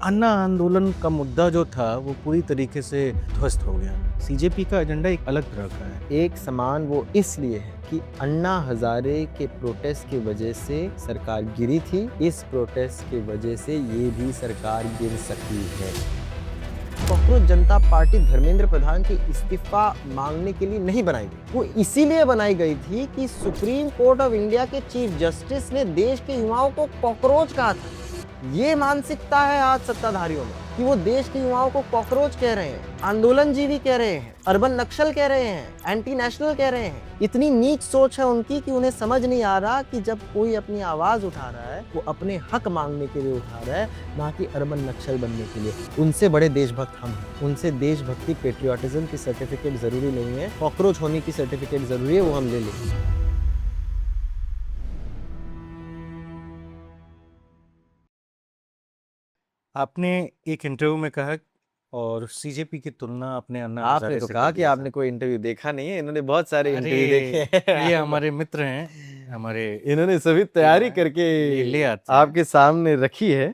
अन्ना आंदोलन का मुद्दा जो था वो पूरी तरीके से ध्वस्त हो गया। सीजेपी का एजेंडा एक अलग तरह का है। एक समान वो इसलिए है कि अन्ना हजारे के प्रोटेस्ट की वजह से सरकार गिरी थी। इस प्रोटेस्ट की वजह से ये भी सरकार गिर सकी है। कॉकरोच जनता पार्टी धर्मेंद्र प्रधान के इस्तीफा मांगने के लिए नहीं बनाई गई, वो इसीलिए बनाई गई थी कि सुप्रीम कोर्ट ऑफ इंडिया के चीफ जस्टिस ने देश के युवाओं को कॉकरोच कहा था। ये मानसिकता है आज सत्ताधारियों में कि वो देश के युवाओं को कॉकरोच कह रहे हैं, आंदोलन जीवी कह रहे हैं, अर्बन नक्सल कह रहे हैं, एंटी नेशनल कह रहे हैं। इतनी नीच सोच है उनकी कि उन्हें समझ नहीं आ रहा कि जब कोई अपनी आवाज उठा रहा है वो अपने हक मांगने के लिए उठा रहा है, ना कि अर्बन नक्सल बनने के लिए। उनसे बड़े देशभक्त हम हैं। उनसे देशभक्ति पेट्रियोटिज्म की सर्टिफिकेट जरूरी नहीं है, कॉकरोच होने की सर्टिफिकेट जरूरी है, वो हम ले लेंगे। आपने एक इंटरव्यू में कहा और सीजेपी की तुलना अपने अन्ना आपने हजारे तो से कहा कर कि दिया आपने था। कोई इंटरव्यू देखा नहीं है, इन्होंने बहुत सारे अरे इंटरव्यू देखे हैं। ये हमारे मित्र हैं, हमारे इन्होंने सभी तैयारी करके ये ले आते हैं। आपके सामने रखी है।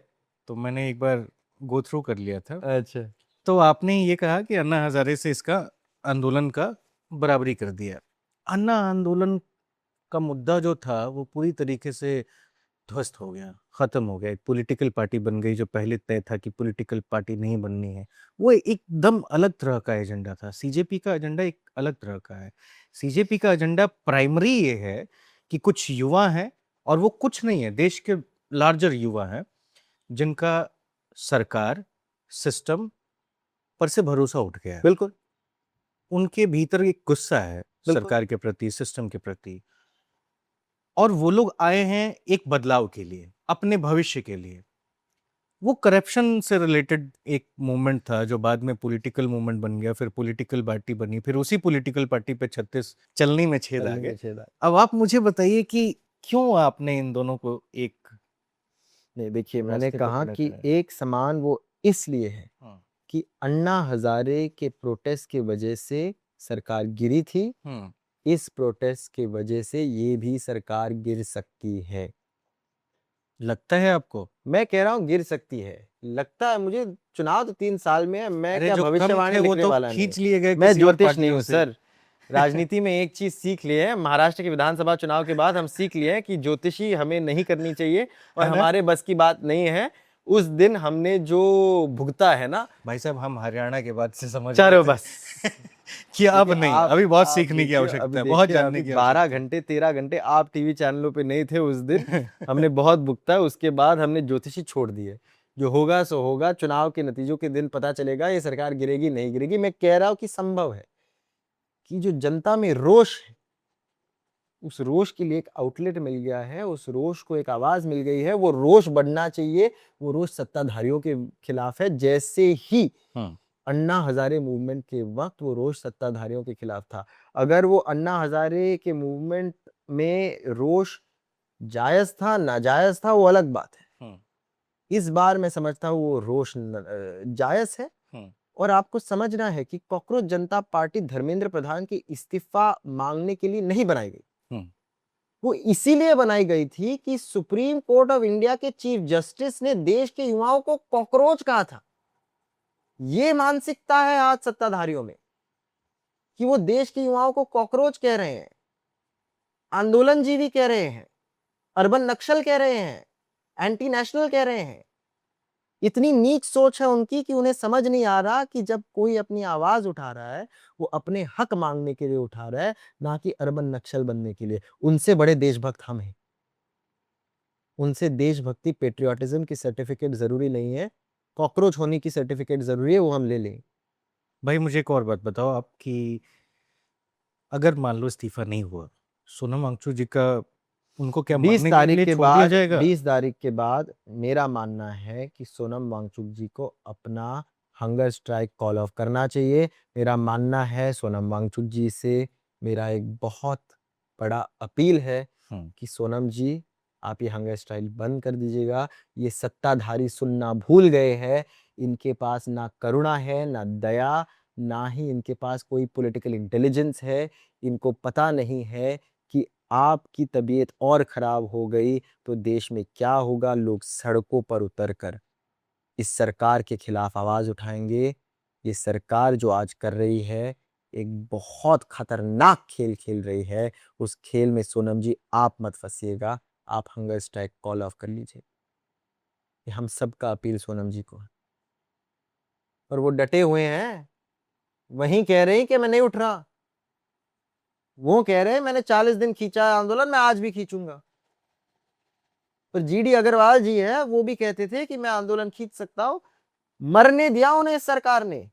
तो मैंने एक बार गो थ्रू कर लिया था। अच्छा, तो आपने ये कहा कि अन्ना हजारे से इसका आंदोलन का बराबरी कर दिया। अन्ना आंदोलन का मुद्दा जो था वो पूरी तरीके से ध्वस्त हो गया, खत्म हो गया। एक पॉलिटिकल पार्टी बन गई जो पहले तय था कि पॉलिटिकल पार्टी नहीं बननी है। वो एकदम अलग तरह का एजेंडा था। सीजेपी का एजेंडा एक अलग तरह का है। सीजेपी का एजेंडा प्राइमरी ये है कि कुछ युवा हैं, और वो कुछ नहीं है, देश के लार्जर युवा हैं जिनका सरकार सिस्टम पर से भरोसा उठ गया है। बिल्कुल उनके भीतर एक गुस्सा है बिल्कुल। सरकार के प्रति, सिस्टम के प्रति, और वो लोग आए हैं एक बदलाव के लिए, अपने भविष्य के लिए। वो करप्शन से रिलेटेड एक मूवमेंट था जो बाद में पॉलिटिकल मूवमेंट बन गया, फिर पॉलिटिकल पार्टी बनी, फिर उसी पॉलिटिकल पार्टी पे 36 चलनी में छेद आ चलनी गए। में छेद आ गए। अब आप मुझे बताइए कि क्यों आपने इन दोनों को एक नहीं, देखिए, मैंने रास्ते पर कहा खड़ा कि कराया? एक समान वो इसलिए है हाँ। कि अन्ना हजारे के प्रोटेस्ट की वजह से सरकार गिरी थी। हम्म। इस प्रोटेस्ट की वजह से ये भी सरकार गिर सकती है। लगता है आपको? मैं कह रहा हूँ गिर सकती है। लगता है मुझे। चुनाव तो 3 साल में है, मैं अरे क्या जो कम भविष्यवाणी थे वो लिखने तो वाला नहीं। खींच लिए गए मैं किसी और ज्योतिष नहीं पार्टियों हूँ से। सर। राजनीति में एक चीज सीख लिए है, महाराष्ट्र के विधानसभा चुनाव के बाद हम सीख लिए हैं कि ज्योतिषी हमें नहीं करनी चाहिए और है ना? हमारे बस की बात नहीं है। उस दिन हमने जो भुगता है ना, भाई साहब, हम हरियाणा के बाद से समझ गए चलो थे बस। कि अब देखिए, नहीं, आप अभी बहुत आप सीखने की देखिए, आवश्यकता अभी है, बहुत देखिए, जानने अभी की 12 आवश्यकता घंटे 13 घंटे आप टीवी चैनलों पे नहीं थे उस दिन। है। हमने बहुत भुगता है, उसके बाद हमने ज्योतिषी छोड़ दिए। जो होगा सो होगा, चुनाव के नतीजों के दिन पता चलेगा ये सरकार गिरेगी नहीं गिरेगी। मैं कह रहा हूं कि संभव है कि जो जनता में रोष है, उस रोष के लिए एक आउटलेट मिल गया है, उस रोष को एक आवाज मिल गई है। वो रोष बढ़ना चाहिए। वो रोष सत्ताधारियों के खिलाफ है, जैसे ही हम्म। अन्ना हजारे मूवमेंट के वक्त वो रोष सत्ताधारियों के खिलाफ था। अगर वो अन्ना हजारे के मूवमेंट में रोष जायज था नाजायज था, वो अलग बात है। हम्म। इस बार मैं समझता हूँ वो रोष जायज है। हम्म। और आपको समझना है कि कॉकरोच जनता पार्टी धर्मेंद्र प्रधान की इस्तीफा मांगने के लिए नहीं बनाई गई, हम्म। वो इसीलिए बनाई गई थी कि सुप्रीम कोर्ट ऑफ इंडिया के चीफ जस्टिस ने देश के युवाओं को कॉकरोच कहा था। ये मानसिकता है आज सत्ताधारियों में कि वो देश के युवाओं को कॉकरोच कह रहे हैं, आंदोलन जीवी कह रहे हैं, अर्बन नक्सल कह रहे हैं, एंटी नेशनल कह रहे हैं। इतनी नीच सोच है उनकी कि उन्हें समझ नहीं आ रहा कि जब कोई अपनी आवाज उठा रहा है वो अपने हक मांगने के लिए उठा रहा है, ना कि अर्बन नक्सल बनने के लिए। उनसे बड़े देशभक्त हम हैं। उनसे देशभक्ति पेट्रियोटिज्म की सर्टिफिकेट जरूरी नहीं है, कॉकरोच होने की सर्टिफिकेट जरूरी है, वो हम ले लेंगे। भाई मुझे एक और बात बताओ आप कि अगर मान लो इस्तीफा नहीं हुआ, सोनम वांगचुक जी का, उनको क्या 20 मरने के तारीख लिए के छोड़ दिया बाद जाएगा? 20 तारीख के बाद मेरा मानना है कि सोनम वांगचुक जी को अपना हंगर स्ट्राइक कॉल ऑफ करना चाहिए। मेरा मानना है, सोनम वांगचुक जी से मेरा एक बहुत बड़ा अपील है हम्म। कि सोनम जी, आप ये हंगर स्ट्राइक बंद कर दीजिएगा। ये सत्ताधारी सुनना भूल गए हैं। इनके पास ना करुणा है, ना दया, ना ही इनके पास कोई पॉलिटिकल इंटेलिजेंस है। इनको पता नहीं है कि आपकी तबीयत और खराब हो गई तो देश में क्या होगा। लोग सड़कों पर उतर कर इस सरकार के खिलाफ आवाज उठाएंगे। ये सरकार जो आज कर रही है एक बहुत खतरनाक खेल खेल रही है। उस खेल में सोनम जी आप मत फंसिएगा, आप हंगर स्ट्राइक कॉल ऑफ कर लीजिए। ये हम सबका अपील सोनम जी को है। और वो डटे हुए हैं, वहीं कह रहे हैं कि मैं नहीं उठ रहा। वो कह रहे हैं मैंने 40 दिन खींचा है आंदोलन, मैं आज भी खींचूंगा। पर जीडी अग्रवाल जी है, वो भी कहते थे कि मैं आंदोलन खींच सकता हूं। मरने दिया उन्हें इस सरकार ने।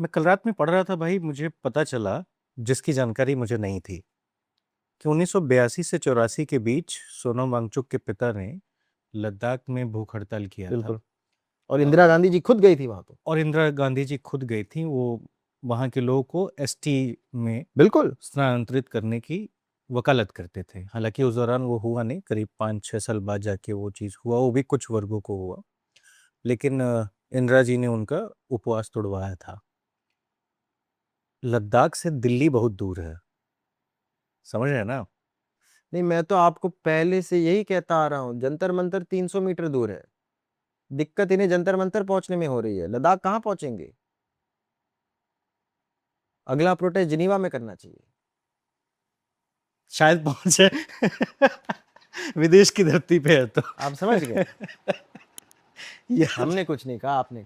मैं कल रात में पढ़ रहा था भाई, मुझे पता चला, जिसकी जानकारी मुझे नहीं थी, कि 1982 से 84 के बीच सोनम वांगचुक के पिता ने लद्दाख में भूख हड़ताल किया था। बिल्कुल। और इंदिरा गांधी जी खुद गई थी वहां पे। और इंदिरा गांधी जी खुद गई थी, वो वहाँ के लोगों को एसटी में बिल्कुल। स्थानांतरित करने की वकालत करते थे। हालांकि उस दौरान वो हुआ नहीं, करीब 5-6 साल बाद जाके वो चीज़ हुआ, वो भी कुछ वर्गों को हुआ। लेकिन इंदिरा जी ने उनका उपवास तोड़वाया था। लद्दाख से दिल्ली बहुत दूर है, समझ रहे हैं ना? नहीं, मैं तो आपको पहले से यही कहता आ रहा हूं, जंतर मंतर 300 मीटर दूर है। दिक्कत इन्हें जंतर मंतर पहुंचने में हो रही है, लद्दाख कहां पहुंचेंगे। अगला प्रोटेस्ट जिनीवा में करना चाहिए। शायद पहुंचे। विदेश की धरती पे है तो। आप समझ गए। यार हमने कुछ नहीं कहा, आपने